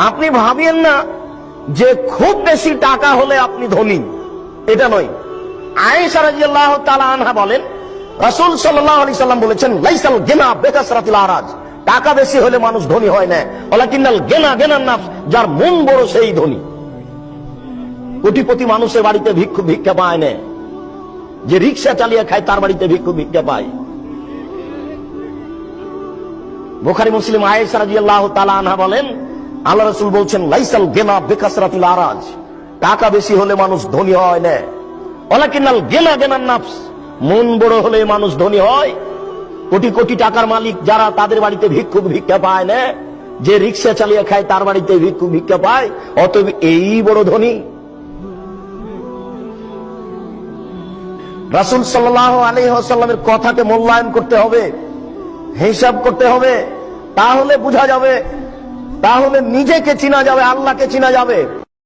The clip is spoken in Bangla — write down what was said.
আপনি ভাবেন না যে খুব বেশি টাকা হলে আপনি ধনী, এটা নয়। আয়েশা রাদিয়াল্লাহু তাআলা আনহা বলেন, রাসূল সাল্লাল্লাহু আলাইহি সাল্লাম বলেছেন, লাইসাল গিনা বিকাসরাতিল আরাজ, টাকা বেশি হলে মানুষ ধনী হয় না, ওয়ালাকিনাল গিনা গিনান নাফস, যার মন বড় সেই ধনী। কোটিপতি মানুষের বাড়িতে ভিক্ষা পায় না, যে রিকশা চালিয়ে খায় তার বাড়িতে ভিক্ষা পায়। বুখারী মুসলিম আয়েশা রাদিয়াল্লাহু তাআলা আনহা বলেন, আল্লাহ রাসূল বলছেন, লাইসাল গিনা বিকাসরাতিল আরাজ, টাকা বেশি হলে মানুষ ধনী হয় না, ওয়ালাকিনাল গিনা গিনান নাফস, মন বড় হলে মানুষ ধনী হয়। কোটি কোটি টাকার মালিক যারা, তাদের বাড়িতে ভিক্ষা পায় না, যে রিকশা চালিয়ে খায় তার বাড়িতে ভিক্ষা পায়, অতএব এই বড় ধনী। রাসূল সাল্লাল্লাহু আলাইহি ওয়াসাল্লামের কথাকে মূল্যায়ন করতে হবে, হিসাব করতে হবে, তাহলে বোঝা যাবে, তাহলে নিজেকে চিনা যাবে, আল্লাহকে চিনা যাবে।